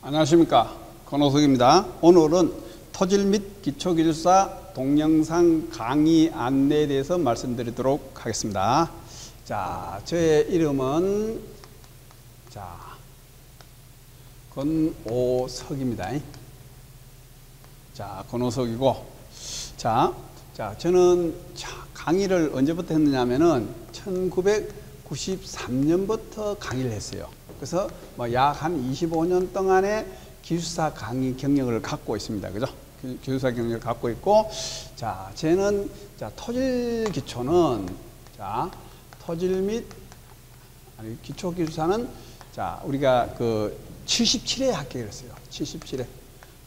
안녕하십니까, 권호석입니다. 오늘은 토질 및 기초기술사 동영상 강의 안내에 대해서 말씀드리도록 하겠습니다. 자, 저의 이름은 권오석입니다. 자, 권오석이고, 저는 강의를 언제부터 했느냐면은 1993년부터 강의를 했어요. 그래서 약 한 25년 동안의 기술사 강의 경력을 갖고 있습니다. 그죠? 기술사 경력을 갖고 있고, 저는 토질 기초는 토질 및 기초 기술사는 우리가 그 77회 합격을 했어요.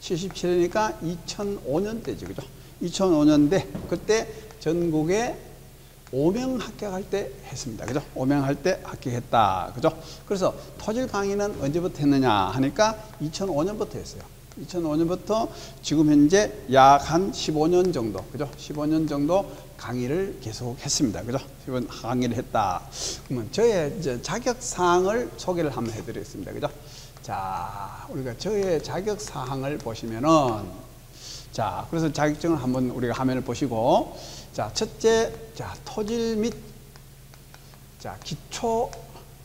77회니까 2005년대죠. 그죠? 2005년대 그때 전국에 5명 합격할 때 했습니다. 그죠? 5명 할 때 합격했다. 그죠? 그래서 토질 강의는 언제부터 했느냐 하니까 2005년부터 했어요. 2005년부터 지금 현재 약 한 15년 정도, 그죠? 15년 정도 강의를 계속 했습니다. 그죠? 이번 강의를 했다. 그러면 저의 이제 자격사항을 소개를 한번 해드리겠습니다. 그죠? 자, 우리가 저의 자격사항을 보시면은, 그래서 자격증을 한번 우리가 화면을 보시고, 첫째, 토질 및, 기초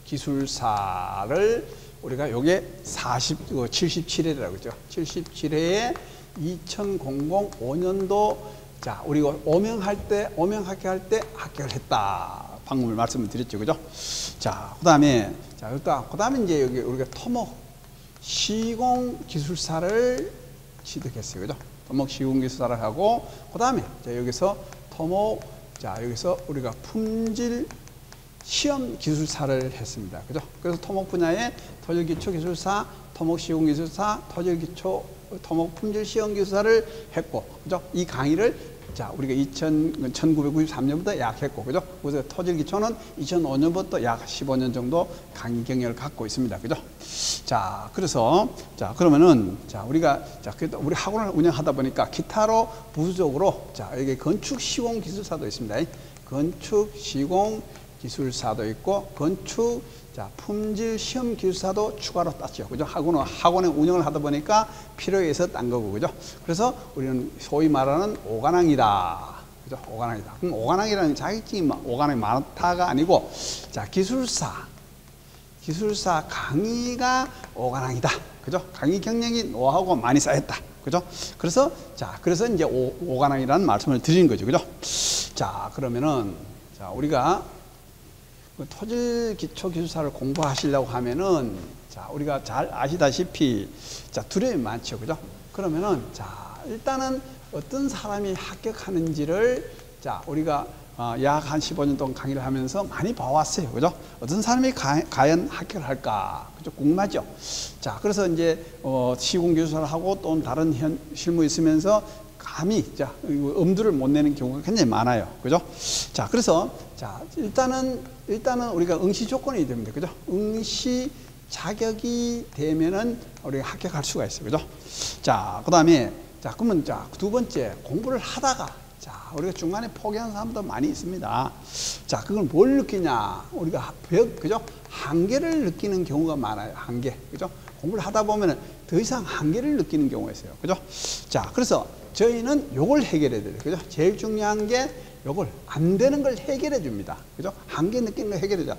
기술사를 우리가 요게 77회라고 그죠? 77회에 2005년도, 우리가 5명 합격할 때 합격을 했다. 방금 말씀을 드렸죠. 그죠? 그 다음에 이제 여기 우리가 토목 시공 기술사를 취득했어요. 그죠? 토목 시공 기술사를 하고, 그 다음에 여기서 토목, 여기서 우리가 품질 시험 기술사를 했습니다. 그죠? 그래서 토목 분야의 토질 기초 기술사, 토목 시공 기술사, 토질 기초 토목 품질 시험 기술사를 했고, 그죠? 이 강의를 우리가 1993년부터 약 했고, 그죠? 그래서 토질 기초는 2005년부터 약 15년 정도 강의 경력을 갖고 있습니다. 그죠? 그래서, 그러면은, 우리가, 우리 학원을 운영하다 보니까 기타로 부수적으로, 여기 건축 시공 기술사도 있습니다. 건축 시공 기술사도 있고, 건축, 품질 시험 기술사도 추가로 땄죠. 그죠? 학원의 운영을 하다 보니까 필요에 의해서 딴 거고, 그죠? 그래서 우리는 소위 말하는 오관왕이다. 그죠? 오관왕이다. 그럼 오관왕이라는 자격증이 오관왕이 많다가 아니고, 기술사 강의가 오관왕이다. 그죠? 강의 경력이 노하우가 많이 쌓였다. 그죠? 그래서 이제 오관왕이라는 말씀을 드리는 거죠. 그죠? 그러면은, 우리가 토질 기초 기술사를 공부하시려고 하면은, 우리가 잘 아시다시피, 두려움이 많죠. 그죠? 그러면은, 일단은 어떤 사람이 합격하는지를, 우리가 약 한 15년 동안 강의를 하면서 많이 봐왔어요. 그죠? 어떤 사람이 과연 합격을 할까? 그죠? 궁금하죠? 그래서 이제, 시공기술사를 하고 또 다른 실무 있으면서 감히, 엄두를 못 내는 경우가 굉장히 많아요. 그죠? 그래서, 일단은 우리가 응시 조건이 됩니다. 그죠? 응시 자격이 되면은 우리가 합격할 수가 있어요. 그죠? 그 다음에, 그러면 두 번째, 공부를 하다가, 우리가 중간에 포기하는 사람도 많이 있습니다. 그건 뭘 느끼냐? 우리가 그죠? 한계를 느끼는 경우가 많아요. 한계. 그죠? 공부를 하다 보면은 더 이상 한계를 느끼는 경우가 있어요. 그죠? 그래서 저희는 요걸 해결해 드려요. 그죠? 제일 중요한 게 요걸 안 되는 걸 해결해 줍니다. 그죠? 한계 느끼는 걸 해결해 줘.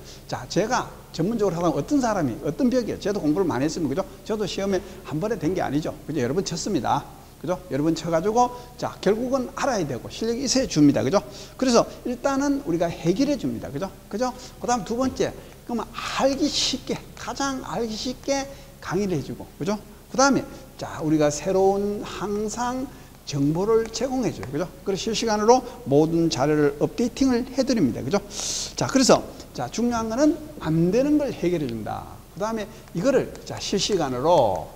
제가 전문적으로 하다 보면 어떤 사람이, 어떤 벽이에요. 저도 공부를 많이 했으면, 그죠? 저도 시험에 한 번에 된 게 아니죠. 그죠? 여러 번 쳤습니다. 그죠? 여러 번 쳐가지고, 결국은 알아야 되고, 실력이 있어야 줍니다. 그죠? 그래서 일단은 우리가 해결해 줍니다. 그죠? 그죠? 그 다음 두 번째, 그러면 가장 알기 쉽게 강의를 해주고, 그죠? 그 다음에, 우리가 새로운 항상 정보를 제공해줘요. 그죠? 그래서 실시간으로 모든 자료를 업데이팅을 해드립니다. 그죠? 그래서, 중요한 거는 안 되는 걸 해결해 준다. 그 다음에 이거를, 실시간으로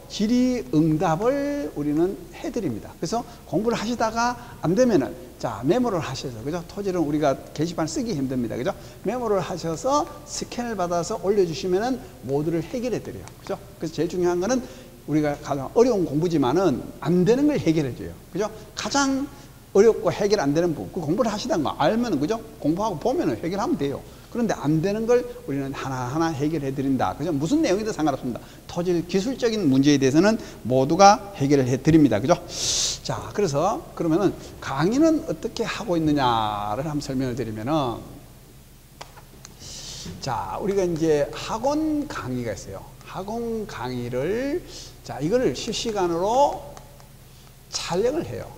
질의응답을 우리는 해드립니다. 그래서 공부를 하시다가 안 되면은, 메모를 하셔서, 그죠? 토질은 우리가 게시판 쓰기 힘듭니다. 그죠? 메모를 하셔서 스캔을 받아서 올려주시면은 모두를 해결해 드려요. 그죠? 그래서 제일 중요한 거는 우리가 가장 어려운 공부지만은 안 되는 걸 해결해 줘요. 그죠? 가장 어렵고 해결 안 되는 부분, 그 공부를 하시다는 거 알면은, 그죠? 공부하고 보면은 해결하면 돼요. 그런데 안 되는 걸 우리는 하나하나 해결해 드린다. 그죠? 무슨 내용이든 상관없습니다. 토질 기술적인 문제에 대해서는 모두가 해결을 해 드립니다. 그죠? 자, 그래서 그러면은 강의는 어떻게 하고 있느냐를 한번 설명을 드리면은, 자, 우리가 이제 학원 강의가 있어요. 학원 강의를, 자, 이거를 실시간으로 촬영을 해요.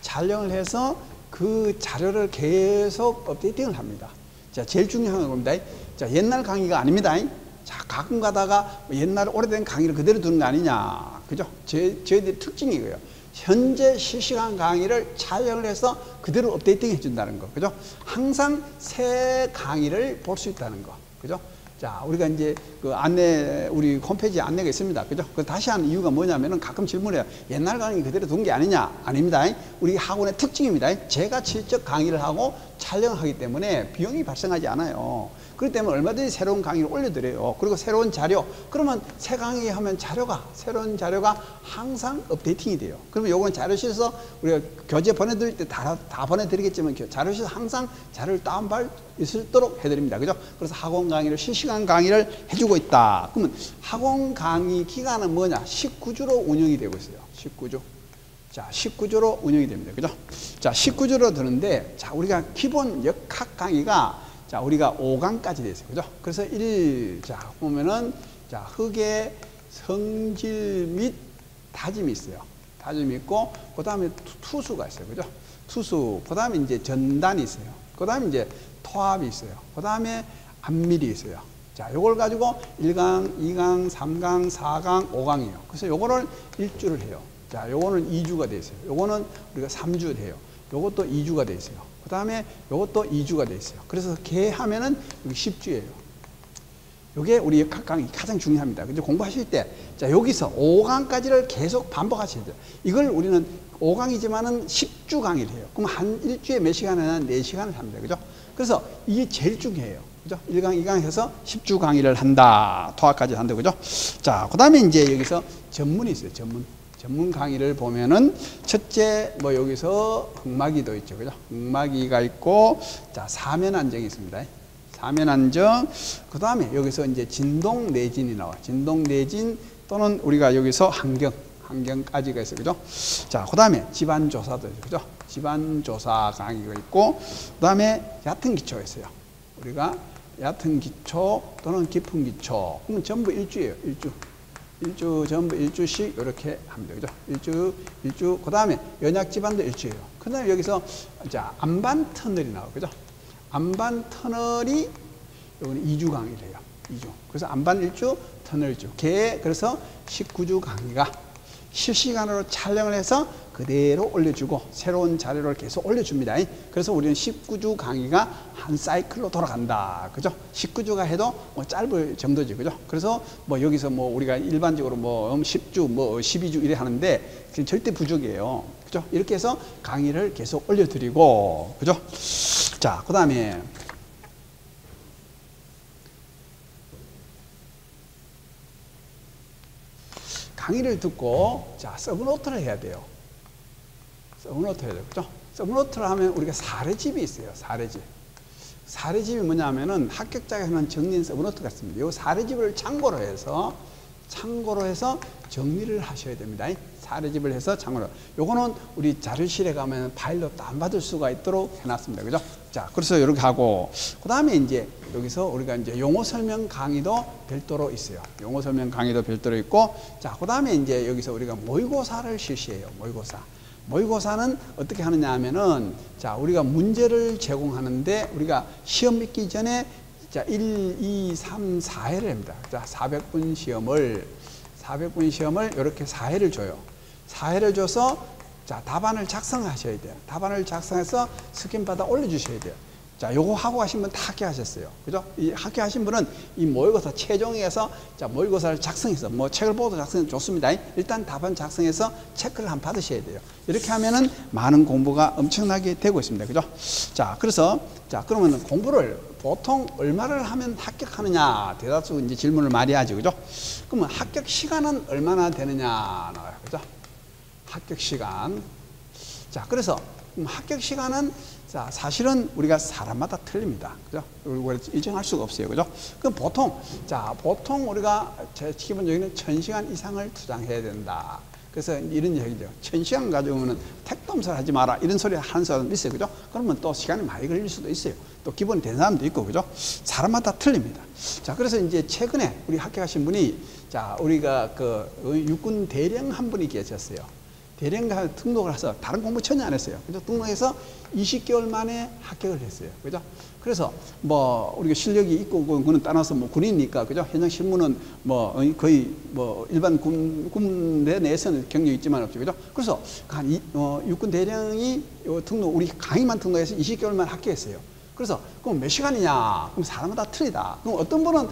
촬영을 해서 그 자료를 계속 업데이팅을 합니다. 자, 제일 중요한 겁니다. 자, 옛날 강의가 아닙니다. 자, 가끔 가다가 옛날 오래된 강의를 그대로 두는 거 아니냐. 그죠? 저희들의 특징이 이거예요. 현재 실시간 강의를 촬영을 해서 그대로 업데이팅 해준다는 거. 그죠? 항상 새 강의를 볼 수 있다는 거. 그죠? 자, 우리가 이제 그 안내, 우리 홈페이지에 안내가 있습니다. 그죠? 그 다시 하는 이유가 뭐냐면은 가끔 질문해요. 옛날 강의 그대로 둔 게 아니냐? 아닙니다. 우리 학원의 특징입니다. 제가 직접 강의를 하고 촬영하기 때문에 비용이 발생하지 않아요. 그렇기 때문에 얼마든지 새로운 강의를 올려드려요. 그리고 새로운 자료, 그러면 새 강의 하면 새로운 자료가 항상 업데이팅이 돼요. 그러면 요건 자료실에서 우리가 교재 보내드릴 때 다 보내드리겠지만 자료실에서 항상 자료를 다운받을 수 있도록 해드립니다. 그죠? 그래서 학원 강의를, 실시간 강의를 해주고 있다. 그러면 학원 강의 기간은 뭐냐? 19주로 운영이 되고 있어요. 19주. 자, 19주로 운영이 됩니다. 그죠? 자, 19주로 드는데, 자, 우리가 기본 역학 강의가, 자, 우리가 5강까지 되어 있어요. 그죠? 그래서 자, 보면은, 자, 흑의 성질 및 다짐이 있어요. 다짐이 있고, 그 다음에 투수가 있어요. 그죠? 투수, 그 다음에 이제 전단이 있어요. 그 다음에 이제 토합이 있어요. 그 다음에 안밀이 있어요. 자, 요걸 가지고 1강, 2강, 3강, 4강, 5강이에요. 그래서 요거를 1주를 해요. 자, 요거는 2주가 되어 있어요. 요거는 우리가 3주 돼요. 요것도 2주가 되어 있어요. 그 다음에 요것도 2주가 되어 있어요. 그래서 개하면은 여기 10주예요. 요게 우리 역학 강의 가장 중요합니다. 근데 공부하실 때, 자, 여기서 5강까지를 계속 반복하셔야 돼요. 이걸 우리는 5강이지만은 10주 강의를 해요. 그럼 한 일주에 몇 시간을 하냐? 4시간을 합니다. 그죠? 그래서 이게 제일 중요해요. 그죠? 1강, 2강 해서 10주 강의를 한다. 토학까지 한다. 그죠? 자, 그 다음에 이제 여기서 전문이 있어요. 전문 강의를 보면은 첫째 뭐 여기서 흑마기도 있죠. 그죠? 흑마기가 있고, 자, 사면 안정이 있습니다. 사면 안정. 그 다음에 여기서 이제 진동 내진이 나와. 진동 내진 또는 우리가 여기서 환경까지가 있어요. 그죠? 자, 그 다음에 집안 조사도 있어요. 그죠? 집안 조사 강의가 있고, 그 다음에 얕은 기초가 있어요. 우리가 얕은 기초 또는 깊은 기초. 그러면 전부 1주예요. 1주 전부 1주씩 이렇게 합니다. 그죠? 1주, 그 다음에 연약 집안도 1주예요. 그 다음에 여기서, 자, 안반 터널이 나와요. 그죠? 안반 터널이, 여기는 2주 강의를 해요. 2주. 그래서 안반 1주, 터널 1주. 그래서 19주 강의가 실시간으로 촬영을 해서 그대로 올려주고 새로운 자료를 계속 올려줍니다. 그래서 우리는 19주 강의가 한 사이클로 돌아간다. 그죠? 19주가 해도 뭐 짧을 정도지. 그죠? 그래서 뭐 여기서 뭐 우리가 일반적으로 뭐 10주, 뭐 12주 이래 하는데 절대 부족이에요. 그죠? 이렇게 해서 강의를 계속 올려드리고, 그죠? 자, 그 다음에 강의를 듣고, 자, 서브노트를 해야 돼요. 서브노트 해야 돼요. 그죠? 서브노트를 하면 우리가 사례집이 있어요. 사례집이 뭐냐면은 합격자가 하는 정리된 서브노트 같습니다. 이 사례집을 참고로 해서 정리를 하셔야 됩니다. 사례집을 해서 참고로. 요거는 우리 자료실에 가면 파일로 다운받을 수가 있도록 해놨습니다. 그죠? 자, 그래서 이렇게 하고, 그 다음에 이제 여기서 우리가 이제 용어 설명 강의도 별도로 있어요. 용어 설명 강의도 별도로 있고, 자, 그 다음에 이제 여기서 우리가 모의고사를 실시해요. 모의고사는 어떻게 하느냐 하면은, 자, 우리가 문제를 제공하는데 우리가 시험 믿기 전에, 자, 1, 2, 3, 4회를 합니다. 자, 400분 시험을 이렇게 4회를 줘요. 4회를 줘서, 자, 답안을 작성하셔야 돼요. 답안을 작성해서 스캔받아 올려주셔야 돼요. 자, 요거 하고 가신 분 다 합격하셨어요. 그죠? 이 합격하신 분은 이 모의고사 최종에서, 자, 모의고사를 작성해서, 뭐 책을 보도 작성해서 좋습니다. 일단 답안 작성해서 체크를 한번 받으셔야 돼요. 이렇게 하면은 많은 공부가 엄청나게 되고 있습니다. 그죠? 자, 그래서, 자, 그러면 공부를 보통 얼마를 하면 합격하느냐? 대다수 이제 질문을 많이 하죠. 그죠? 그러면 합격 시간은 얼마나 되느냐? 나와요. 그죠? 합격 시간. 자, 그래서 합격 시간은 자, 사실은 우리가 사람마다 틀립니다. 그죠? 우리가 일정할 수가 없어요. 그죠? 그럼 보통 우리가 기본적인 1000시간 이상을 투자해야 된다. 그래서 이런 얘기죠. 1000시간 가지고는 택덤설 하지 마라. 이런 소리 하는 사람 있어요. 그죠? 그러면 또 시간이 많이 걸릴 수도 있어요. 또 기본이 된 사람도 있고, 그죠? 사람마다 틀립니다. 자, 그래서 이제 최근에 우리 합격하신 분이, 자, 우리가 육군 대령 한 분이 계셨어요. 대령과 등록을 해서 다른 공부 전혀 안 했어요. 그죠? 등록해서 20개월 만에 합격을 했어요. 그죠? 그래서 우리가 실력이 있고 그거는 따라서 군인이니까, 그죠? 현장 실무는 거의 일반 군대 내에서는 경력이 있지만 없죠. 그죠? 그래서 육군 대령이 우리 강의만 등록해서 20개월 만에 합격했어요. 그래서 그럼 몇 시간이냐? 그럼 사람마다 틀리다. 그럼 어떤 분은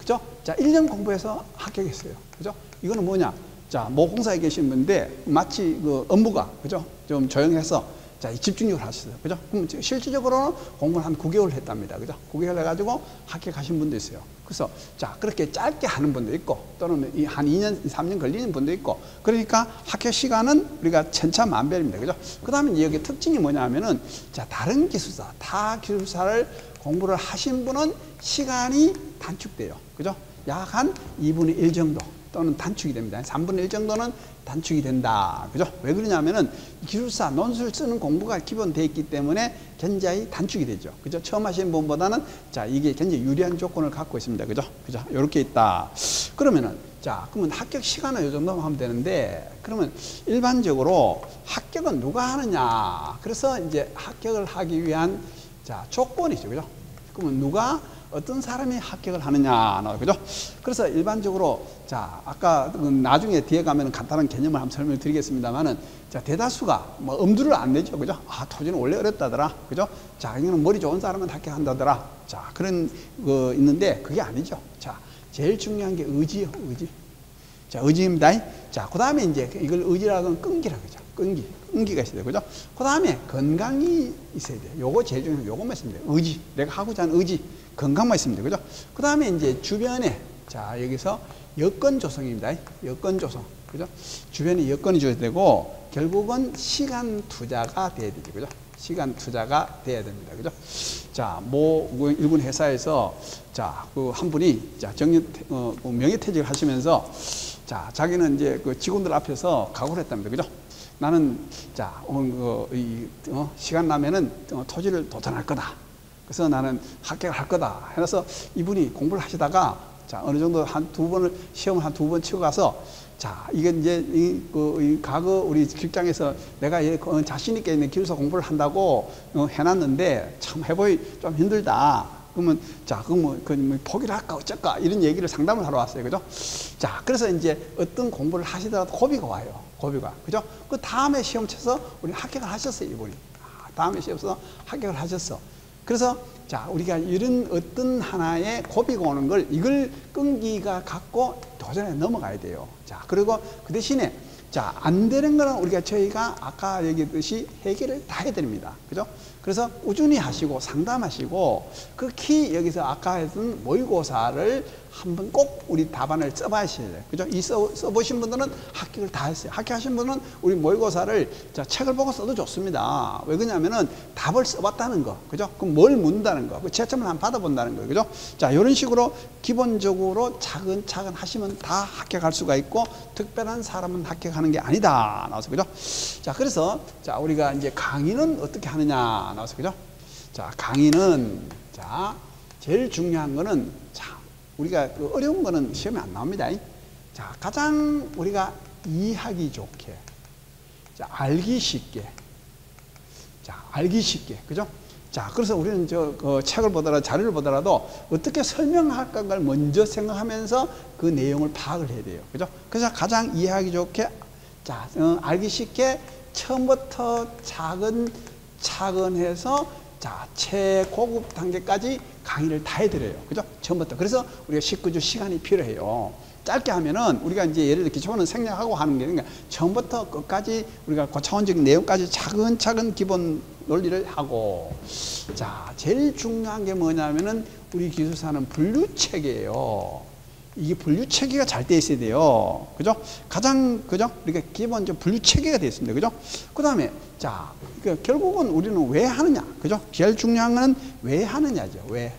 그죠? 자, 1년 공부해서 합격했어요. 그죠? 이거는 뭐냐? 자, 모공사에 계신 분인데 마치 업무가, 그죠? 좀 조용해서 자, 집중력을 하셨어요. 그죠? 그럼 실질적으로는 공부를 한 9개월 했답니다. 그죠? 9개월 해가지고 합격하신 분도 있어요. 그래서 자, 그렇게 짧게 하는 분도 있고, 또는 한 2년, 3년 걸리는 분도 있고, 그러니까 합격 시간은 우리가 천차만별입니다. 그죠? 그 다음에 여기 특징이 뭐냐면은, 자, 다른 기술사, 타 기술사를 공부를 하신 분은 시간이 단축돼요. 그죠? 약 한 2분의 1 정도. 또는 단축이 됩니다. 3분의 1 정도는 단축이 된다. 그죠? 왜 그러냐면은 기술사 논술 쓰는 공부가 기본되어 있기 때문에 굉장히 단축이 되죠. 그죠? 처음 하시는 분보다는 자, 이게 굉장히 유리한 조건을 갖고 있습니다. 그죠? 그죠? 이렇게 있다. 그러면은 자, 그러면 합격 시간은 이 정도만 하면 되는데, 그러면 일반적으로 합격은 누가 하느냐? 그래서 이제 합격을 하기 위한 자, 조건이죠. 그죠? 그러면 누가 어떤 사람이 합격을 하느냐, 그죠? 그래서 일반적으로, 자, 아까 나중에 뒤에 가면 간단한 개념을 한번 설명을 드리겠습니다만은, 자, 대다수가 엄두를 안 내죠, 그죠? 아, 토지는 원래 어렵다더라, 그죠? 자, 이거는 머리 좋은 사람은 합격한다더라. 자, 그런 거 있는데, 그게 아니죠. 자, 제일 중요한 게 의지요, 의지. 자, 의지입니다. 자, 그 다음에 이제 이걸 의지라고 하면 끈기라고 하죠. 끈기가 있어야 돼요, 그죠? 그 다음에 건강이 있어야 돼요. 요거 제일 중요한 요것만 있으면 돼요. 의지. 내가 하고자 하는 의지. 건강만 있으면 돼요, 그죠? 그 다음에 이제 주변에, 자, 여기서 여건 조성입니다. 여건 조성. 그죠? 주변에 여건이 줘야 되고, 결국은 시간 투자가 돼야 되죠, 그죠? 시간 투자가 돼야 됩니다, 그죠? 자, 일본 회사에서, 자, 한 분이, 자, 명예퇴직을 하시면서, 자, 자기는 이제 직원들 앞에서 각오를 했답니다, 그죠? 나는, 자, 시간 나면은 토지를 도전할 거다. 그래서 나는 합격을 할 거다. 해서 이분이 공부를 하시다가, 자, 어느 정도 시험을 한 2번 치고 가서, 자, 이게 이제, 과거 우리 직장에서 내가 자신있게 있는 기술사 공부를 한다고 해놨는데, 참 해보기 좀 힘들다. 그러면, 자, 포기를 할까, 어쩔까, 이런 얘기를 상담을 하러 왔어요. 그죠? 자, 그래서 이제 어떤 공부를 하시더라도 고비가 와요. 고비가. 그죠? 그 다음에 시험 쳐서 우리 합격을 하셨어요, 이분이. 다음에 시험 쳐서 합격을 하셨어. 그래서 자, 우리가 이런 어떤 하나의 고비가 오는 걸 이걸 끈기가 갖고 도전에 넘어가야 돼요. 자, 그리고 그 대신에 자, 안 되는 거는 저희가 아까 얘기했듯이 해결을 다 해야 됩니다. 그죠? 그래서 꾸준히 하시고 상담하시고, 극히 여기서 아까 했던 모의고사를 한번 꼭 우리 답안을 써봐야셔야 돼요. 그죠? 써보신 분들은 합격을 다 했어요. 합격하신 분은 우리 모의고사를, 자, 책을 보고 써도 좋습니다. 왜 그러냐면은 답을 써봤다는 거. 그죠? 그럼 뭘 묻는다는 거. 채점을 한번 받아본다는 거. 그죠? 자, 이런 식으로 기본적으로 차근차근 하시면 다 합격할 수가 있고, 특별한 사람은 합격하는 게 아니다. 나와서, 그죠? 자, 그래서, 자, 우리가 이제 강의는 어떻게 하느냐. 나와서, 그죠? 자, 강의는, 자, 제일 중요한 거는, 자, 우리가 어려운 거는 시험에 안 나옵니다. 자, 가장 우리가 이해하기 좋게, 자, 알기 쉽게, 자, 알기 쉽게, 그죠? 자, 그래서 우리는 책을 보더라도, 자료를 보더라도 어떻게 설명할까를 먼저 생각하면서 그 내용을 파악을 해야 돼요. 그죠? 그래서 가장 이해하기 좋게, 자, 알기 쉽게 처음부터 차근 해서, 자, 최고급 단계까지 강의를 다 해드려요. 그죠? 처음부터. 그래서 우리가 19주 시간이 필요해요. 짧게 하면은 우리가 이제 예를 들어 기초는 생략하고 하는 게 아니라 처음부터 끝까지 우리가 고차원적인 내용까지 차근차근 기본 논리를 하고, 자, 제일 중요한 게 뭐냐면은 우리 기술사는 분류체계예요. 이게 분류 체계가 잘 돼 있어야 돼요. 그죠? 가장, 그죠? 그러니까 기본적으로 분류 체계가 되어 있습니다. 그죠? 그 다음에, 자, 그러니까 결국은 우리는 왜 하느냐? 그죠? 제일 중요한 거는 왜 하느냐죠. 왜?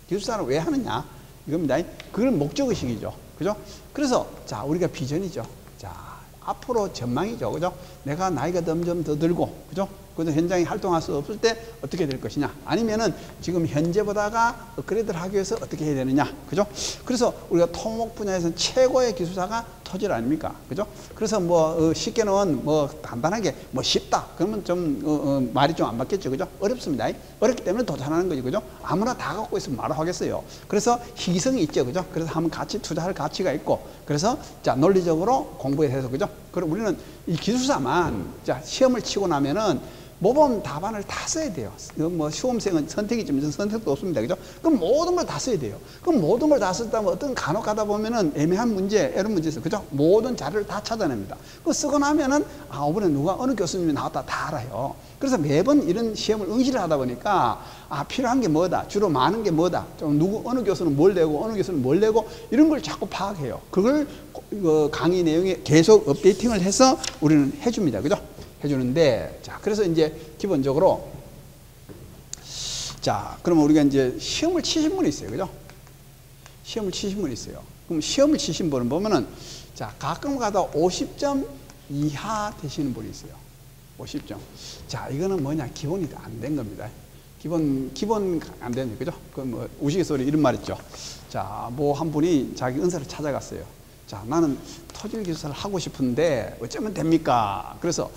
기술사는 왜 하느냐? 이겁니다. 그건 목적의식이죠. 그죠? 그래서, 자, 우리가 비전이죠. 자, 앞으로 전망이죠. 그죠? 내가 나이가 점점 더 들고, 그죠? 그래서 현장에 활동할 수 없을 때 어떻게 될 것이냐, 아니면은 지금 현재보다가 업그레이드를 하기 위해서 어떻게 해야 되느냐, 그죠? 그래서 우리가 토목 분야에서는 최고의 기술사가 토질 아닙니까, 그죠? 그래서 뭐 쉽게는 뭐 간단하게 뭐 쉽다 그러면 좀 말이 좀 안 맞겠죠, 그죠? 어렵습니다. 어렵기 때문에 도전하는 거죠, 그죠? 아무나 다 갖고 있으면 말을 하겠어요. 그래서 희귀성이 있죠, 그죠? 그래서 한번 같이 투자할 가치가 있고, 그래서 자 논리적으로 공부에 대해서, 그죠? 그럼 우리는 이 기술사만 자 시험을 치고 나면은 모범 답안을 다 써야 돼요. 뭐 시험생은 선택이 좀 선택도 없습니다. 그죠? 그럼 모든 걸 다 써야 돼요. 그럼 모든 걸 다 썼다면 어떤 간혹 가다 보면은 애매한 문제, 이런 문제 있어요. 그죠? 모든 자료를 다 찾아냅니다. 그 쓰고 나면은 아, 이번에 누가 어느 교수님이 나왔다 다 알아요. 그래서 매번 이런 시험을 응시를 하다 보니까 아, 필요한 게 뭐다, 주로 많은 게 뭐다, 좀 누구 어느 교수는 뭘 내고 어느 교수는 뭘 내고 이런 걸 자꾸 파악해요. 그걸 강의 내용에 계속 업데이팅을 해서 우리는 해줍니다. 그죠? 해주는데, 자, 그래서 이제 기본적으로, 자, 그러면 우리가 이제 시험을 치신 분이 있어요. 그죠? 시험을 치신 분이 있어요. 그럼 시험을 치신 분은 보면은, 자, 가끔 가다 50점 이하 되시는 분이 있어요. 50점. 자, 이거는 뭐냐? 기본이 안 된 겁니다. 기본 안 되는, 그죠? 그 뭐, 우스갯소리 이런 말 있죠. 자, 뭐 한 분이 자기 은사를 찾아갔어요. 자, 나는 토질 기술사를 하고 싶은데 어쩌면 됩니까? 그래서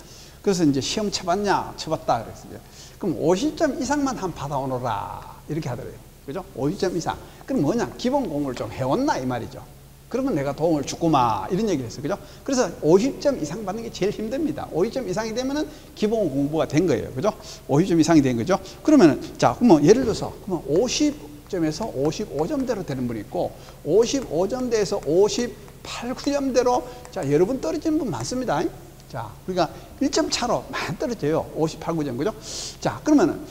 이제 시험 쳐봤냐? 쳐봤다. 그랬어요. 그럼 50점 이상만 한 받아오너라. 이렇게 하더래요. 그죠? 50점 이상. 그럼 뭐냐? 기본 공부를 좀 해왔나? 이 말이죠. 그러면 내가 도움을 주구마. 이런 얘기를 했어요. 그죠? 그래서 50점 이상 받는 게 제일 힘듭니다. 50점 이상이 되면은 기본 공부가 된 거예요. 그죠? 50점 이상이 된 거죠? 그러면은, 자, 그러면 예를 들어서, 그러면 50점에서 55점대로 되는 분이 있고, 55점대에서 58, 9점대로, 자, 여러분 떨어지는 분 많습니다. 자, 우리가 1점 차로 많이 떨어져요. 58, 9점, 그죠? 자, 그러면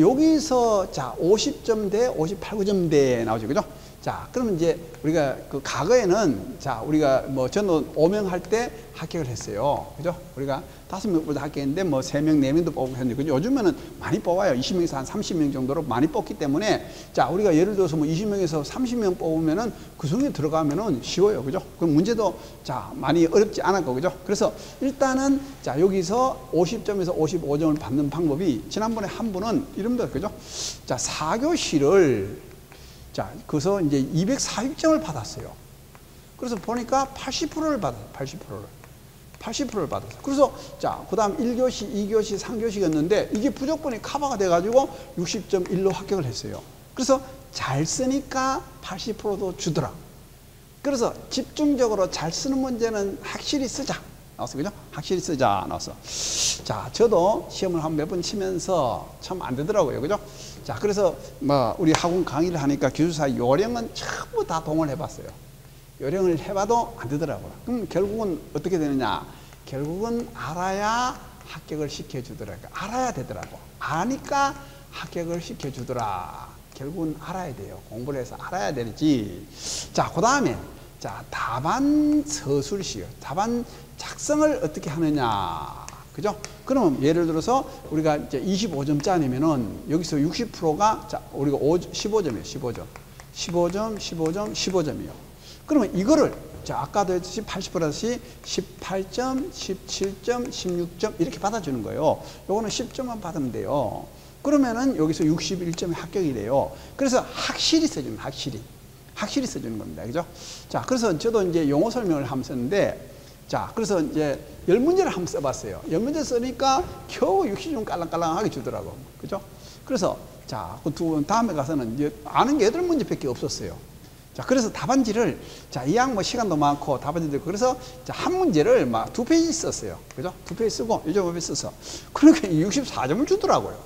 여기서, 자, 50점대, 58, 9점대 나오죠, 그죠? 자, 그러면 이제 우리가 그 과거에는, 자, 우리가 뭐 저는 5명 할 때 합격을 했어요. 그죠? 우리가 5명보다 합격했는데 뭐 3명, 4명도 뽑고 했는데, 그죠? 요즘에는 많이 뽑아요. 20명에서 한 30명 정도로 많이 뽑기 때문에, 자, 우리가 예를 들어서 뭐 20명에서 30명 뽑으면은 그 중에 들어가면은 쉬워요. 그죠? 그럼 문제도, 자, 많이 어렵지 않았고, 그죠? 그래서 일단은, 자, 여기서 50점에서 55점을 받는 방법이, 지난번에 한 분은 이름도, 그죠? 자, 4교시를, 자, 그래서 이제 240점을 받았어요. 그래서 보니까 80%를 받았어요. 80%를 받았어요. 그래서, 자, 그 다음 1교시, 2교시, 3교시였는데, 이게 부족분이 커버가 돼가지고 60.1로 합격을 했어요. 그래서 잘 쓰니까 80%도 주더라. 그래서 집중적으로 잘 쓰는 문제는 확실히 쓰자. 나왔어, 그죠? 확실히 쓰자. 나왔어. 자, 저도 시험을 한 몇 번 치면서 참 안 되더라고요. 그죠? 자, 그래서 뭐 우리 학원 강의를 하니까 기술사 요령은 전부 다 동원을 해봤어요. 요령을 해봐도 안 되더라고요. 그럼 결국은 어떻게 되느냐? 결국은 알아야 합격을 시켜주더라고요. 알아야 되더라고. 아니까 합격을 시켜주더라. 결국은 알아야 돼요. 공부를 해서 알아야 되지. 자, 그 다음에, 자, 답안 서술식이요. 답안 작성을 어떻게 하느냐. 그죠? 그러면 예를 들어서 우리가 이제 25점짜리면은 여기서 60%가, 자, 우리가 15점이에요. 15점이요. 그러면 이거를, 자, 아까도 했듯이 80%씩 18점, 17점, 16점 이렇게 받아주는 거예요. 요거는 10점만 받으면 돼요. 그러면은 여기서 61점이 합격이 돼요. 그래서 확실히 써주는, 확실히 써주는 겁니다. 그죠? 자, 그래서 저도 이제 용어 설명을 한번 썼는데, 자, 그래서 이제 10문제를 한번 써봤어요. 10문제 쓰니까 겨우 60점 깔랑깔랑하게 주더라고. 그죠? 그래서, 자, 그 두 번 다음에 가서는 이제 아는 게 8문제밖에 없었어요. 자, 그래서 답안지를, 자, 이왕 뭐 시간도 많고 답안지도 있고, 그래서 자, 한 문제를 막 2페이지 썼어요. 그죠? 2페이지 쓰고 1.5페이지 써서. 그러니까 64점을 주더라고요.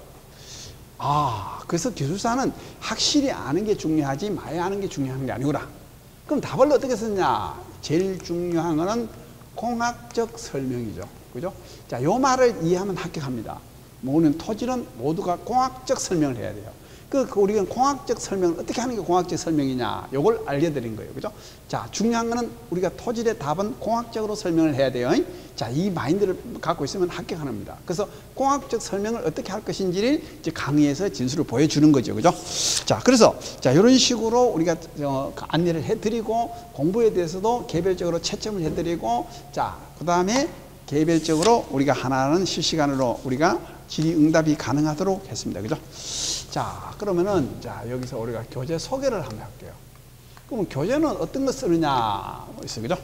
아, 그래서 기술사는 확실히 아는 게 중요하지, 많이 아는 게 중요한 게 아니구나. 그럼 답을 어떻게 썼냐? 제일 중요한 거는 공학적 설명이죠. 그죠? 자, 요 말을 이해하면 합격합니다. 모든 토질은 모두가 공학적 설명을 해야 돼요. 우리가 공학적 설명을 어떻게 하는 게 공학적 설명이냐, 요걸 알려드린 거예요. 그죠? 자, 중요한 거는 우리가 토질의 답은 공학적으로 설명을 해야 돼요. 자, 이 마인드를 갖고 있으면 합격하는 겁니다. 그래서 공학적 설명을 어떻게 할 것인지를 이제 강의에서 진술을 보여주는 거죠. 그죠? 자, 그래서, 자, 이런 식으로 우리가 안내를 해드리고, 공부에 대해서도 개별적으로 채점을 해드리고, 자, 그 다음에 개별적으로 우리가 하나는 실시간으로 우리가 질의응답이 가능하도록 했습니다. 그죠? 자, 그러면은, 자, 여기서 우리가 교재 소개를 한번 할게요. 그럼 교재는 어떤 거 쓰느냐, 있어요. 그죠?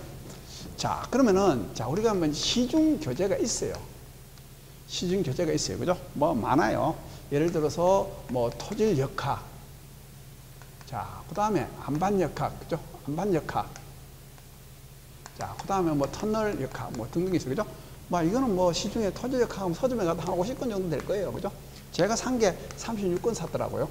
자, 그러면은, 자, 우리가 한번 시중 교재가 있어요. 시중 교재가 있어요. 그죠? 뭐, 많아요. 예를 들어서, 뭐, 토질 역학. 자, 그 다음에 안반 역학. 그죠? 안반 역학. 자, 그 다음에 뭐, 터널 역학. 뭐, 등등 있어요. 그죠? 뭐, 이거는 뭐, 시중에 토질 역학 서점에 가도 한 50권 정도 될 거예요. 그죠? 제가 산 게 36권 샀더라고요.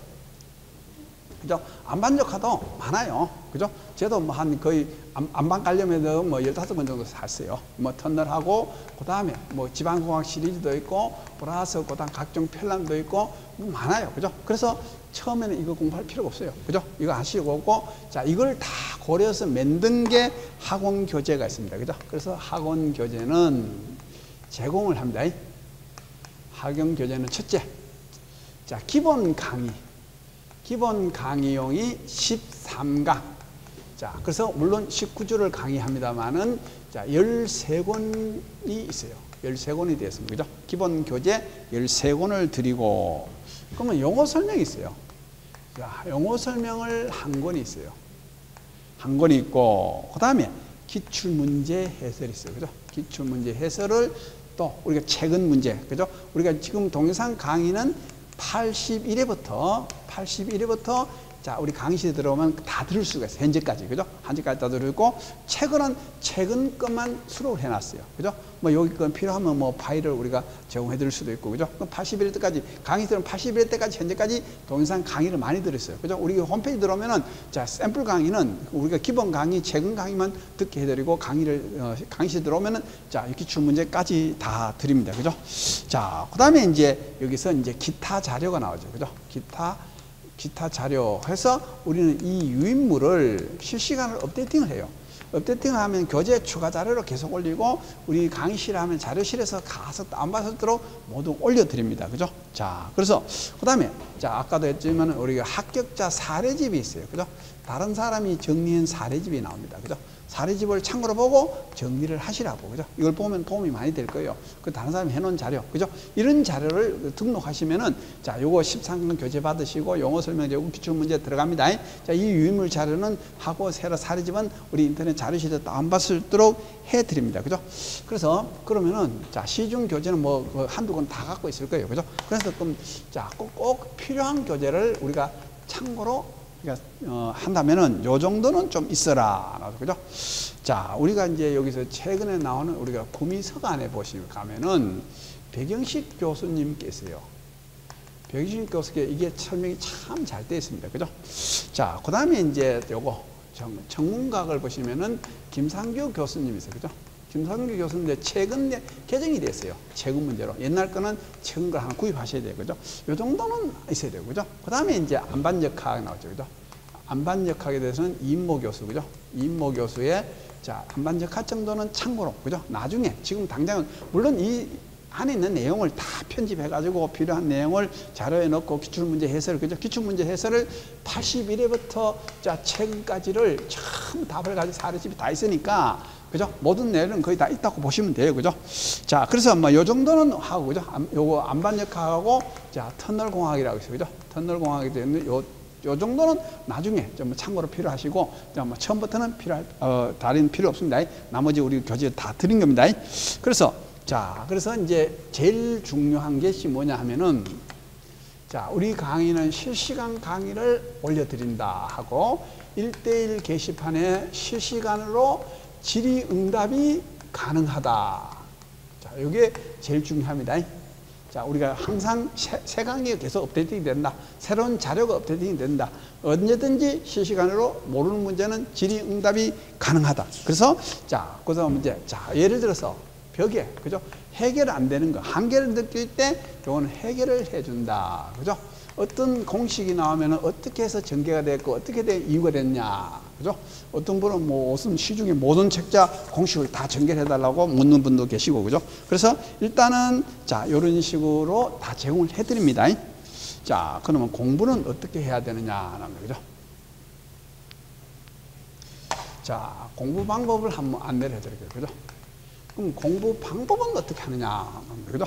그죠? 안반역학도 많아요. 그죠? 저도 뭐 한 거의 안반 깔려면도 뭐 15권 정도 샀어요. 뭐 터널하고, 그 다음에 뭐 지방공학 시리즈도 있고, 플러스 그 다음 각종 편람도 있고, 뭐 많아요. 그죠? 그래서 처음에는 이거 공부할 필요가 없어요. 그죠? 이거 하시고, 자, 이걸 다 고려해서 만든 게 학원 교재가 있습니다. 그죠? 그래서 학원 교재는 제공을 합니다. 학원 교재는 첫째. 자, 기본 강의용이 13강. 자, 그래서 물론 19주를 강의합니다만은, 자, 13권이 있어요. 13권이 되었습니다. 그죠? 기본 교재 13권을 드리고, 그러면 용어 설명이 있어요. 자, 용어 설명을 한 권이 있어요. 한 권이 있고, 그 다음에 기출문제 해설이 있어요. 그죠? 기출문제 해설을 또 우리가 최근 문제, 그죠? 우리가 지금 동영상 강의는 81회부터 자, 우리 강의실에 들어오면 다 들을 수가 있어요. 현재까지. 그죠? 현재까지 다 들고, 최근은 최근 것만 수록을 해놨어요. 그죠? 뭐, 여기 건 필요하면 뭐, 파일을 우리가 제공해 드릴 수도 있고, 그죠? 81회 때까지, 강의 들은 81회 때까지, 현재까지 동영상 강의를 많이 들었어요. 그죠? 우리 홈페이지 들어오면은, 자, 샘플 강의는 우리가 기본 강의, 최근 강의만 듣게 해드리고, 강의실 들어오면은, 자, 기출 문제까지 다 드립니다. 그죠? 자, 그 다음에 이제, 여기서 이제 기타 자료가 나오죠. 그죠? 기타 자료 해서 우리는 이 유인물을 실시간으로 업데이팅을 해요. 업데이팅을 하면 교재 추가 자료로 계속 올리고, 우리 강의실에 하면 자료실에서 가서 다운받도록 모두 올려드립니다. 그죠? 자, 그래서 그 다음에, 자, 아까도 했지만 우리가 합격자 사례집이 있어요. 그죠? 다른 사람이 정리한 사례집이 나옵니다. 그죠? 사례집을 참고로 보고 정리를 하시라고. 그죠? 이걸 보면 도움이 많이 될 거예요. 그 다른 사람이 해놓은 자료. 그죠? 이런 자료를 등록하시면은, 자, 요거 13강 교재 받으시고, 용어 설명, 요거 기출문제 들어갑니다. 자, 이 유인물 자료는 하고, 새로 사례집은 우리 인터넷 자료실에 다운받을 수 있도록 해드립니다. 그죠? 그래서, 그러면은, 자, 시중 교재는 뭐, 한두 권 다 갖고 있을 거예요. 그죠? 그래서, 그럼, 자, 꼭 필요한 교재를 우리가 참고로 한다면은 요 정도는 좀 있어라. 그죠? 자, 우리가 이제 여기서 최근에 나오는 우리가 구미서간에 보시면 가면은 백영식 교수님께서요. 백영식 교수께 이게 설명이 참 잘 되어 있습니다. 그죠? 자, 그 다음에 이제 요거 정문각을 보시면은 김상규 교수님이세요. 그죠? 김상규 교수님 이제 최근 개정이 됐어요. 최근 문제로. 옛날 거는 최근 걸 하나 구입하셔야 돼요. 그죠? 요 정도는 있어야 돼요. 그죠? 그 다음에 이제 안반역학 나오죠. 그죠? 안반역학에 대해서는 이인모 교수. 그죠? 이인모 교수의, 자, 안반역학 정도는 참고로. 그죠? 나중에, 지금 당장은, 물론 이 안에 있는 내용을 다 편집해가지고 필요한 내용을 자료에 넣고 기출문제 해설, 그죠? 기출문제 해설을 81회부터 자, 최근까지를 전부 답을 가지고 사례집이 다 있으니까, 그죠? 모든 내용은 거의 다 있다고 보시면 돼요. 그죠? 자, 그래서 뭐, 요 정도는 하고, 그죠? 요거 안반역학하고, 자, 터널공학이라고 있어요. 그죠? 터널공학이 되는 요 정도는 나중에 좀 참고로 필요하시고, 뭐 처음부터는 다른 필요 없습니다. 나머지 우리 교재 다 드린 겁니다. 그래서, 자, 그래서 이제 제일 중요한 것이 뭐냐 하면은, 자, 우리 강의는 실시간 강의를 올려드린다 하고, 1:1 게시판에 실시간으로 질의응답이 가능하다. 자, 이게 제일 중요합니다. 자, 우리가 항상 새 강의가 계속 업데이팅이 된다. 새로운 자료가 업데이팅이 된다. 언제든지 실시간으로 모르는 문제는 질의응답이 가능하다. 그래서, 자, 그다음 문제. 자, 예를 들어서 벽에, 그죠? 해결 안 되는 거, 한계를 느낄 때 요거는 해결을 해준다. 그죠? 어떤 공식이 나오면 어떻게 해서 전개가 됐고 어떻게 이유가 됐냐. 그죠? 어떤 분은 뭐 무슨 시중에 모든 책자 공식을 다 전개해 달라고 묻는 분도 계시고, 그죠? 그래서 일단은 자, 요런 식으로 다 제공을 해 드립니다. 자, 그러면 공부는 어떻게 해야 되느냐는 거죠. 자, 공부 방법을 한번 안내를 해 드릴게요. 그죠? 그럼 공부 방법은 어떻게 하느냐. 그죠?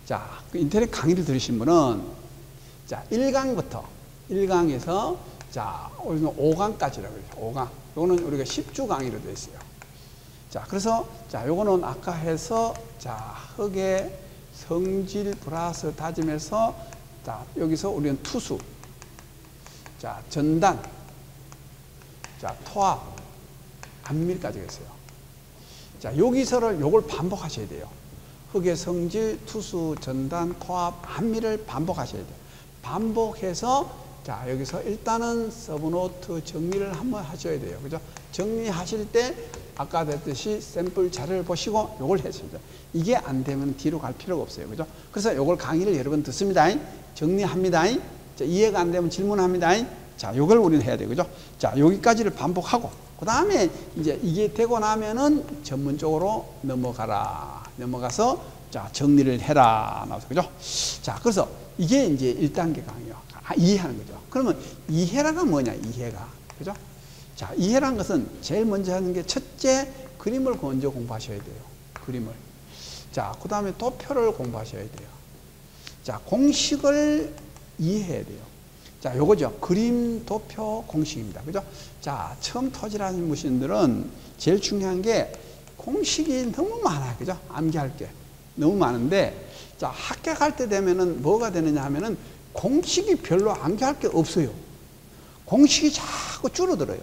자, 그 인터넷 강의를 들으신 분은 자, 1강부터 1강에서 자, 우리는 5강까지라고 그러죠. 5강. 요거는 우리가 10주 강의로 되어 있어요. 자, 그래서 자, 요거는 아까 해서 자, 흙의 성질 플러스 다짐해서 자, 여기서 우리는 투수. 자, 전단. 자, 토합. 안밀까지 했어요. 자, 여기서를 요걸 반복하셔야 돼요. 흙의 성질, 투수, 전단, 토합, 한미를 반복하셔야 돼요. 반복해서 자, 여기서 일단은 서브노트 정리를 한번 하셔야 돼요. 그죠? 정리하실 때 아까 됐듯이 샘플 자료를 보시고 요걸 했습니다. 이게 안 되면 뒤로 갈 필요가 없어요. 그죠? 그래서 요걸 강의를 여러 번 듣습니다. 정리합니다. 자, 이해가 안 되면 질문합니다. 자, 요걸 우리는 해야 돼요. 그죠? 자, 여기까지를 반복하고 그 다음에 이제 이게 되고 나면은 전문적으로 넘어가서 자, 정리를 해라. 나와서 그죠? 자, 그래서 이게 이제 1단계 강의요. 이해하는 거죠. 그러면 이해라가 뭐냐? 이해가. 그죠? 자, 이해라는 것은 제일 먼저 하는 게 첫째 그림을 먼저 공부하셔야 돼요. 그림을. 자, 그 다음에 도표를 공부하셔야 돼요. 자, 공식을 이해해야 돼요. 자, 요거죠. 그림, 도표, 공식입니다. 그죠? 자, 처음 토지라는 분들은 제일 중요한 게 공식이 너무 많아요. 그죠? 암기할 게. 너무 많은데, 자, 합격할 때 되면은 뭐가 되느냐 하면은 공식이 별로 암기할 게 없어요. 공식이 자꾸 줄어들어요.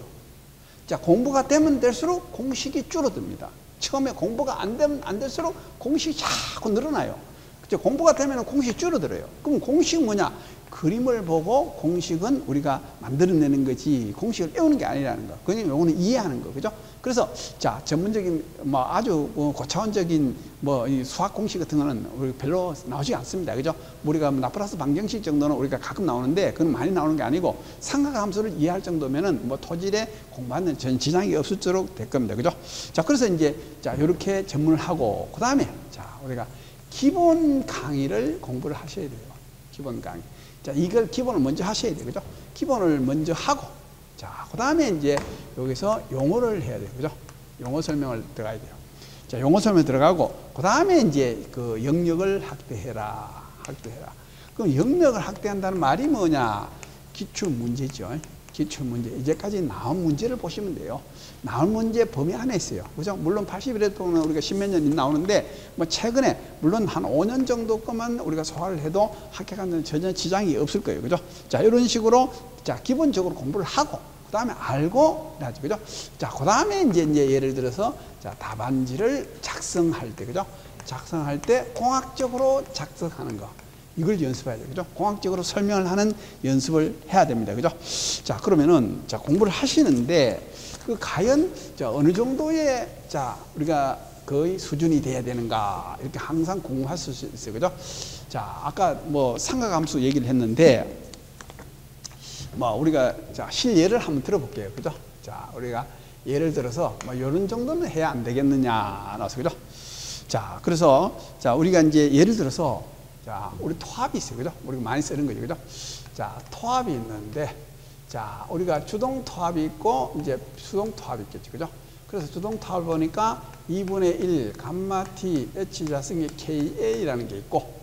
자, 공부가 되면 될수록 공식이 줄어듭니다. 처음에 공부가 안 되면 안 될수록 공식이 자꾸 늘어나요. 그죠? 공부가 되면 공식이 줄어들어요. 그럼 공식은 뭐냐? 그림을 보고 공식은 우리가 만들어내는 거지 공식을 외우는 게 아니라는 거. 그냥 요거는 이해하는 거. 그죠? 그래서 자, 전문적인 뭐 아주 고차원적인 뭐 이 수학 공식 같은 거는 우리 별로 나오지 않습니다. 그죠? 우리가 라프라스 방정식 정도는 우리가 가끔 나오는데 그건 많이 나오는 게 아니고 삼각함수를 이해할 정도면은 뭐 토질에 공부하는 전 지장이 없을수록 될 겁니다. 그죠? 자, 그래서 이제 자, 요렇게 전문을 하고 그다음에 자, 우리가 기본 강의를 공부를 하셔야 돼요. 기본 강의. 자, 이걸 기본을 먼저 하셔야 돼요. 그죠? 기본을 먼저 하고, 자, 그 다음에 이제 여기서 용어를 해야 돼요. 그죠? 용어 설명을 들어가야 돼요. 자, 용어 설명 들어가고, 그 다음에 이제 그 영역을 확대해라. 그럼 영역을 확대한다는 말이 뭐냐? 기출 문제죠. 기출 문제. 이제까지 나온 문제를 보시면 돼요. 나온 문제 범위 안에 있어요. 그죠? 물론 81회 동안 우리가 10몇 년이 나오는데, 뭐 최근에, 물론 한 5년 정도 것만 우리가 소화를 해도 합격하는 데는 전혀 지장이 없을 거예요. 그죠? 자, 이런 식으로, 자, 기본적으로 공부를 하고, 그 다음에 알고, 그죠? 자, 그 다음에 이제 예를 들어서, 자, 답안지를 작성할 때, 그죠? 작성할 때 공학적으로 작성하는 거. 이걸 연습해야 돼요. 그죠? 공학적으로 설명을 하는 연습을 해야 됩니다. 그죠? 자, 그러면은, 자, 공부를 하시는데, 그, 과연, 자, 어느 정도의, 자, 우리가 거의 수준이 돼야 되는가, 이렇게 항상 궁금할 수 있어요. 그죠? 자, 아까 뭐, 삼각함수 얘기를 했는데, 뭐, 우리가, 자, 실예를 한번 들어볼게요. 그죠? 자, 우리가 예를 들어서, 뭐, 이런 정도는 해야 안 되겠느냐, 나와서, 그죠? 자, 그래서, 자, 우리가 이제 예를 들어서, 자, 우리 토합이 있어요. 그죠? 우리가 많이 쓰는 거죠. 그죠? 자, 토합이 있는데, 자, 우리가 주동 토합이 있고, 이제 수동 토합이 있겠죠. 그죠? 그래서 주동 토합을 보니까 2분의 1 감마 t h 자승의 ka라는 게 있고,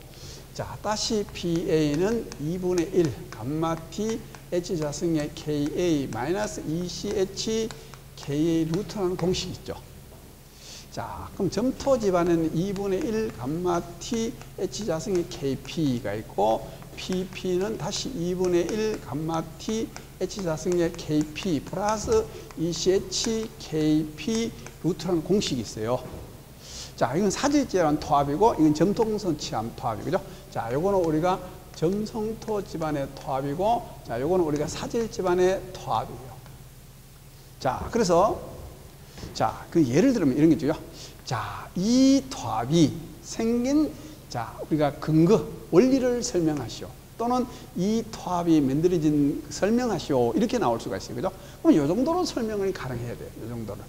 자, 다시 pa는 2분의 1 감마 t h 자승의 ka 마이너스 2ch ka 루트라는 공식이 있죠. 자, 그럼 점토 집안에는 2분의 1 감마 t h 자승의 kp가 있고 pp는 다시 2분의 1 감마 t h 자승의 kp 플러스 2ch kp 루트라는 공식이 있어요. 자, 이건 사질제한 토합이고 이건 점통성 치암 토합이죠. 자, 요거는 우리가 점성토 집안의 토합이고 자, 요거는 우리가 사질 집안의 토합이에요. 자, 그래서 자, 그 예를 들면 이런 게 있죠. 자, 이 토합이 생긴 자, 우리가 근거, 원리를 설명하시오. 또는 이 토합이 만들어진 설명하시오. 이렇게 나올 수가 있어요. 그죠? 그럼 이 정도로 설명이 가능해야 돼요. 이 정도는.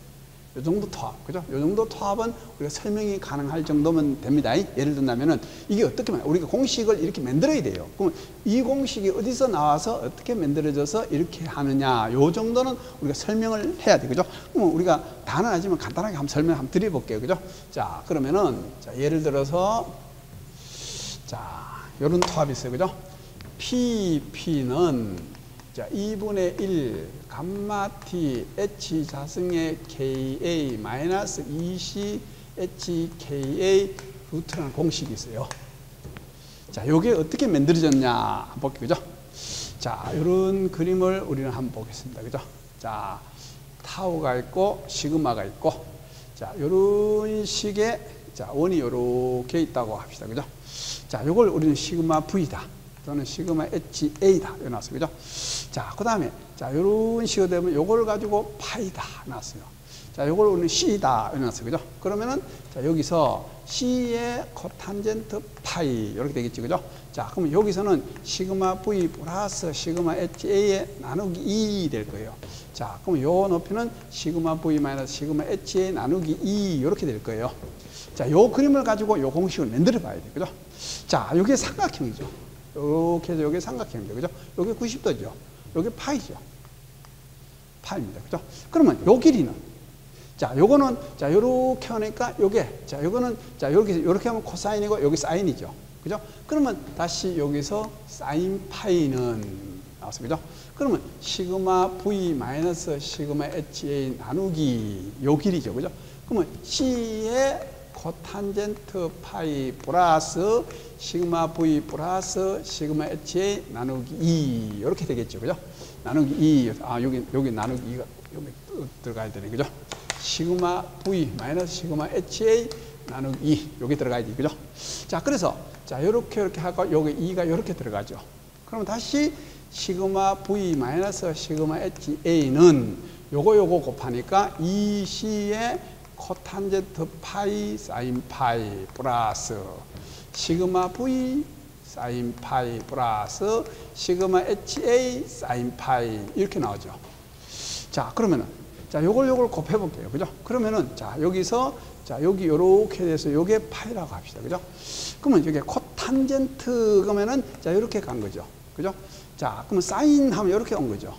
이 정도 토합. 그죠? 이 정도 토합은 우리가 설명이 가능할 정도면 됩니다. 예를 든다면은 이게 어떻게 우리가 공식을 이렇게 만들어야 돼요. 그럼 이 공식이 어디서 나와서 어떻게 만들어져서 이렇게 하느냐. 요 정도는 우리가 설명을 해야 돼. 그죠? 그럼 우리가 다는 아니지만 간단하게 한번 설명 한번 드려볼게요. 그죠? 자, 그러면은 자, 예를 들어서 자, 요런 토합이 있어요. 그죠? P는 자, 2분의 1 감마 T H 자승의 KA 마이너스 2C H KA 루트라는 공식이 있어요. 자, 요게 어떻게 만들어졌냐 한번 볼게요. 그죠? 자, 요런 그림을 우리는 한번 보겠습니다. 그죠? 자, 타우가 있고 시그마가 있고 자, 요런 식의 자, 원이 요렇게 있다고 합시다. 그죠? 자, 요걸 우리는 시그마 V다. 또는 시그마 HA다. 이렇게 나왔어요. 그죠? 자, 그 다음에, 자, 요런 식으로 되면 요걸 가지고 파이다. 나왔어요. 자, 요걸 우리는 C다. 이렇게 나왔어요. 그죠? 그러면은, 자, 여기서 C의 코탄젠트 파이. 이렇게 되겠죠. 그죠? 자, 그러면 여기서는 시그마 V 플러스 시그마 HA의 나누기 2 될 거예요. 자, 그럼 요 높이는 시그마 V 마이너스 시그마 HA 나누기 2. 이렇게 될 거예요. 자, 요 그림을 가지고 요 공식을 만들어 봐야 돼요. 그죠? 자, 요게 삼각형이죠. 이렇게 해서 여기 삼각형이죠. 그죠? 여기 90도죠. 여기 파이죠. 파입니다. 그죠? 그러면 요 길이는 자, 요거는 자, 요렇게 하니까 요게 자, 요거는 자, 요렇게 하면 코사인이고 여기 사인이죠. 그죠? 그러면 다시 여기서 사인 파이는 나왔어. 그죠? 그러면 시그마 V 마이너스 시그마 HA 나누기 요 길이죠. 그죠? 그러면 C의 코탄젠트 파이 플러스 시그마 V 플러스 시그마 HA 나누기 2 이렇게 되겠죠. 그죠? 나누기 2 아 여기 나누기 2가 여기 들어가야 되네. 그죠? 시그마 V 마이너스 시그마 HA 나누기 2 여기 들어가야 돼. 그죠? 자, 그래서 자, 요렇게 하고 여기 2가 요렇게 들어가죠. 그럼 다시 시그마 V 마이너스 시그마 HA는 요거 곱하니까 2C의 코탄젠트 파이 사인 파이 플러스 시그마 V 사인 파이 플러스 시그마 HA 사인 파이 이렇게 나오죠. 자, 그러면은 자, 요걸 곱해 볼게요. 그죠? 그러면은 자, 여기서 자, 여기 요렇게 돼서 요게 파이라고 합시다. 그죠? 그러면 이게 코탄젠트 그러면은 자, 요렇게 간 거죠. 그죠? 자, 그러면 사인 하면 요렇게 온 거죠.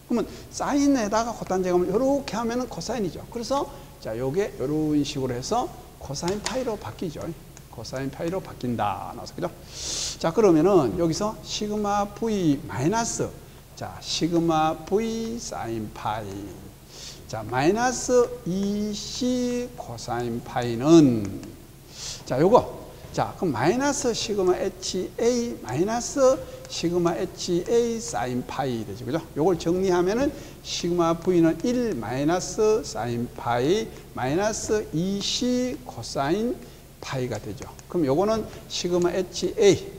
그러면 사인에다가 코탄젠트 하면 요렇게 하면은 코사인이죠. 그래서 자, 요게 요런 식으로 해서 코사인 파이로 바뀌죠. 코사인 파이로 바뀐다. 나와서 그죠? 자, 그러면은 여기서 시그마 V 마이너스 자, 시그마 V 사인 파이 자, 마이너스 2C 코사인 파이는 자, 요거 자, 그럼 마이너스 시그마 HA 마이너스 시그마 HA 사인 파이 되죠. 그죠? 요걸 정리하면은 시그마 V는 1 마이너스 사인 파이 마이너스 2C 코사인 파이가 되죠. 그럼 요거는 시그마 HA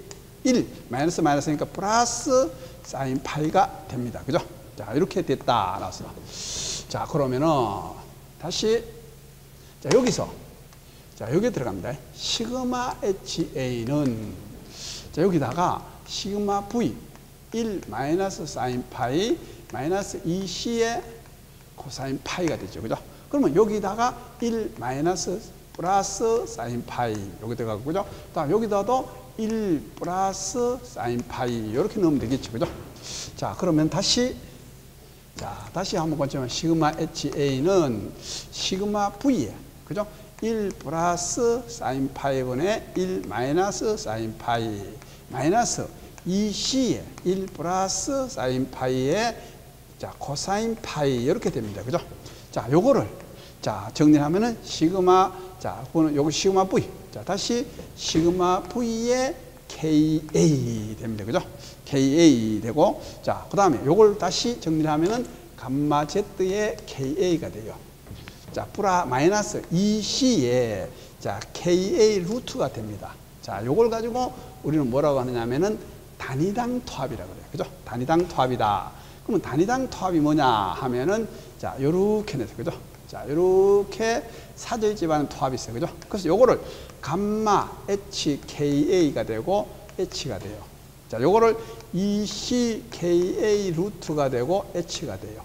1 마이너스니까 플러스 사인 파이가 됩니다. 그죠? 자, 이렇게 됐다. 나왔어. 자, 그러면은 다시 자, 여기서 자, 여기 들어갑니다. 시그마 HA는 자, 여기다가 시그마 V 1 마이너스 사인 파이 마이너스 2C의 코사인 파이가 되죠. 그죠? 그러면 여기다가 1 마이너스 플러스 사인 파이 여기 들어가고 그죠? 다음 여기다도 1 플러스 사인 파이 이렇게 넣으면 되겠죠. 그죠? 자, 그러면 다시 자, 다시 한번 보자면 시그마 HA는 시그마 V에 그죠? 1 플러스 사인 파이분의 1 마이너스 사인 파이 마이너스 2C에 1 플러스 사인 파이에 자, 코사인 파이 이렇게 됩니다. 그죠? 자, 요거를 자, 정리하면은 시그마 자, 요거 시그마 V. 자, 다시 시그마 V의 KA 됩니다. 그죠? KA 되고 자, 그다음에 요걸 다시 정리를 하면은 감마 Z의 KA가 돼요. 자, 마이너스 2C의 자, KA 루트가 됩니다. 자, 요걸 가지고 우리는 뭐라고 하느냐면은 단위당 토합이라고 그래요. 그죠? 단위당 토합이다. 그러면 단위당 토합이 뭐냐 하면은 자, 요렇게 내서 그죠? 자, 이렇게 사절 집안의 토합이 있어요. 그죠? 그래서 요거를 감마 HKA가 되고 H가 돼요. 자, 요거를 ECKA 루트가 되고 H가 돼요.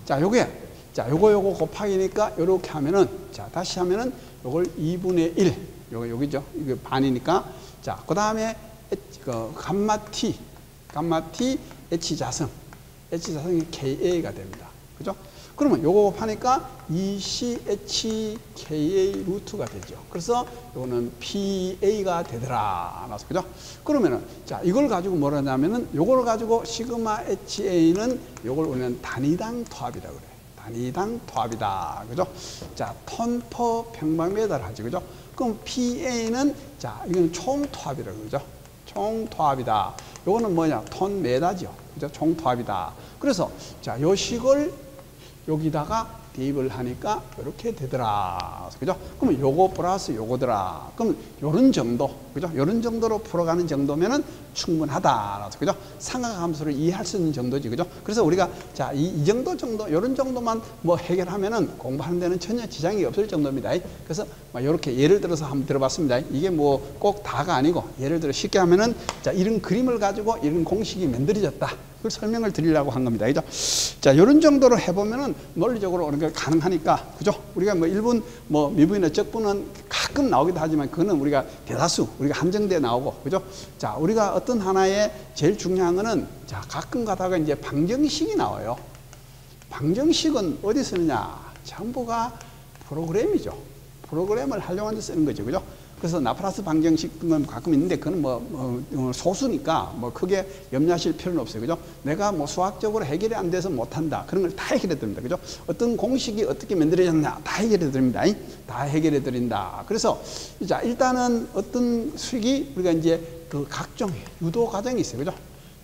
자, 요거 곱하기니까 요렇게 하면은, 자, 다시 하면은 요걸 2분의 1. 여기죠. 이게 반이니까. 자, 그 다음에 감마 T H자승. H자승이 KA가 됩니다. 그죠? 그러면 요거 곱하니까 ECHKA 루트가 되죠. 그래서 요거는 PA가 되더라. 나서 그죠? 그러면은 자, 이걸 가지고 뭐라 하냐면은 요걸 가지고 시그마 HA는 요걸 우리는 단위당 토합이다 그래. 단위당 토합이다. 그죠? 자, 톤 퍼 평방미터를 하지. 그죠? 그럼 PA는 자, 이거는 총 토합이라고 그러죠. 총 토합이다. 요거는 뭐냐? 톤 메다죠. 그죠? 총 토합이다. 그래서 자, 요 식을 여기다가 대입을 하니까 이렇게 되더라. 그죠? 그러면 요거 플러스 요거더라. 그럼 요런 정도, 그죠? 요런 정도로 풀어가는 정도면은 충분하다. 그죠? 상하함수를 이해할 수 있는 정도지. 그죠? 그래서 우리가 자, 이 정도, 요런 정도만 뭐 해결하면은 공부하는 데는 전혀 지장이 없을 정도입니다. 그래서 이렇게 예를 들어서 한번 들어봤습니다. 이게 뭐 꼭 다가 아니고 예를 들어 쉽게 하면은 자, 이런 그림을 가지고 이런 공식이 만들어졌다. 그걸 설명을 드리려고 한 겁니다. 그죠? 자, 요런 정도로 해보면은 논리적으로 우리가 가능하니까, 그죠? 우리가 뭐 일분, 뭐 미분이나 적분은 가끔 나오기도 하지만 그거는 우리가 대다수, 우리가 한정돼 나오고, 그죠? 자, 우리가 어떤 하나의 제일 중요한 거는 자, 가끔 가다가 이제 방정식이 나와요. 방정식은 어디 쓰느냐? 전부가 프로그램이죠. 프로그램을 활용하는 데 쓰는 거죠. 그죠? 그래서 라프라스 방정식은 가끔 있는데 그건 소수니까 뭐 크게 염려하실 필요는 없어요. 그죠? 내가 뭐 수학적으로 해결이 안 돼서 못한다. 그런 걸 다 해결해 드립니다. 그죠? 어떤 공식이 어떻게 만들어졌나 다 해결해 드립니다. 다 해결해 드린다. 그래서 자, 일단은 어떤 수식이 우리가 이제 그 각종 유도 과정이 있어요. 그죠?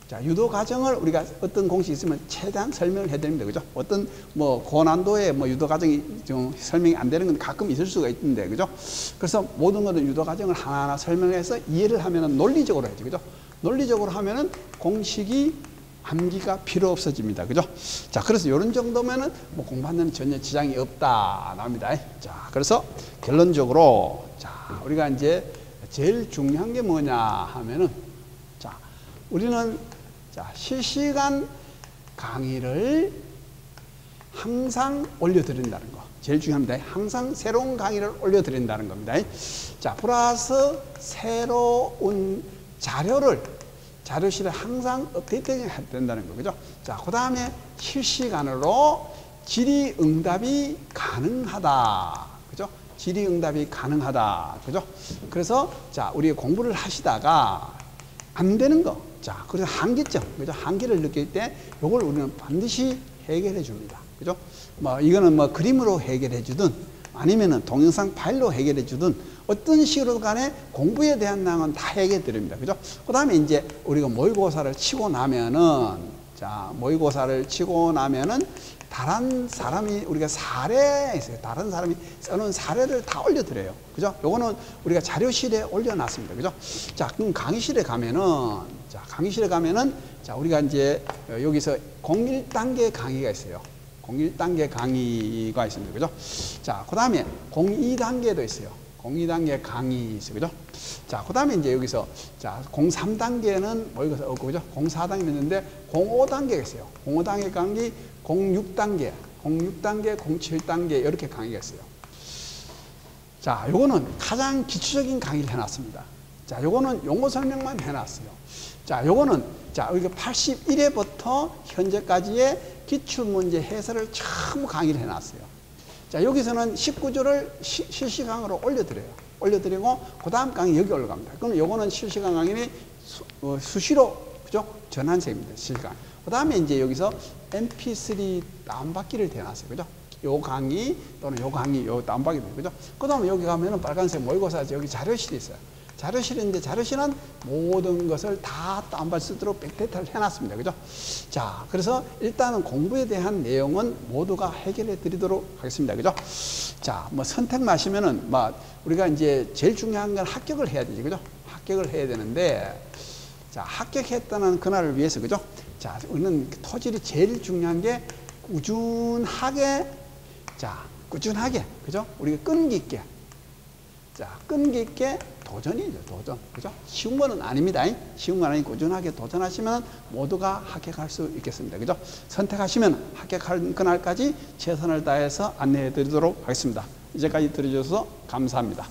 자, 유도 과정을 우리가 어떤 공식이 있으면 최대한 설명을 해드립니다. 그죠? 어떤 뭐 고난도의 뭐 유도 과정이 좀 설명이 안 되는 건 가끔 있을 수가 있는데, 그죠? 그래서 모든 것은 유도 과정을 하나하나 설명해서 이해를 하면은 논리적으로 해야죠. 그죠? 논리적으로 하면은 공식이 암기가 필요 없어집니다. 그죠? 자, 그래서 이런 정도면은 뭐 공부하는 데는 전혀 지장이 없다. 나옵니다. 자, 그래서 결론적으로 자, 우리가 이제 제일 중요한 게 뭐냐 하면은 자, 우리는 자, 실시간 강의를 항상 올려드린다는 거. 제일 중요합니다. 항상 새로운 강의를 올려드린다는 겁니다. 자, 플러스 새로운 자료실에 항상 업데이트해야 된다는 거. 그죠? 자, 그 다음에 실시간으로 질의응답이 가능하다. 그죠? 질의응답이 가능하다. 그죠? 그래서 자, 우리 공부를 하시다가 안 되는 거. 자, 그래서 한계점, 그죠? 한계를 느낄 때 요걸 우리는 반드시 해결해 줍니다. 그죠? 뭐 이거는 뭐 그림으로 해결해 주든 아니면은 동영상 파일로 해결해 주든 어떤 식으로 간에 공부에 대한 내용은 다 해결해 드립니다. 그죠? 그 다음에 이제 우리가 모의고사를 치고 나면은 자, 모의고사를 치고 나면은 다른 사람이 우리가 사례 있어요. 다른 사람이 써놓은 사례를 다 올려드려요. 그죠? 요거는 우리가 자료실에 올려놨습니다. 그죠? 자, 그럼 강의실에 가면은 자, 우리가 이제 여기서 01단계 강의가 있어요. 01단계 강의가 있습니다. 그죠? 자, 그 다음에 02단계도 있어요. 02단계 강의 있어요. 그죠? 자, 그 다음에 이제 여기서 자, 03단계는 모의고사 없고, 그죠? 04단계 있는데 05단계가 있어요. 05단계 강의, 06단계, 07단계 이렇게 강의가 있어요. 자, 요거는 가장 기초적인 강의를 해놨습니다. 자, 요거는 용어 설명만 해놨어요. 자, 요거는 자, 여기 81회부터 현재까지의 기출문제 해설을 전부 강의를 해놨어요. 자, 여기서는 19조를 실시간으로 올려드리고 그 다음 강의 여기 올라갑니다. 그럼 요거는 실시간 강의는 수시로 그죠? 전환식입니다. 실시간. 그 다음에 이제 여기서 MP3 다운받기를 대놨어요. 그죠? 요 강의 또는 요 강의 요 다운받기. 그죠? 그 다음에 여기 가면은 빨간색 모의고사 여기 자료실이 있어요. 자료실인데 자료실은 모든 것을 다 다운받을 수 있도록 백데이터를 해놨습니다. 그죠? 자, 그래서 일단은 공부에 대한 내용은 모두가 해결해 드리도록 하겠습니다. 그죠? 자, 뭐 선택만 하시면은 뭐 우리가 이제 제일 중요한 건 합격을 해야 되죠. 그죠? 합격을 해야 되는데 자, 합격했다는 그날을 위해서 그죠? 자, 우리는 토질이 제일 중요한 게 꾸준하게 자, 꾸준하게, 그죠? 우리가 끈기 있게. 자, 끈기 있게 도전이죠, 도전. 그죠? 쉬운 거는 아닙니다. 쉬운 건 아니고 꾸준하게 도전하시면 모두가 합격할 수 있겠습니다. 그죠? 선택하시면 합격하는 그날까지 최선을 다해서 안내해 드리도록 하겠습니다. 이제까지 들어주셔서 감사합니다.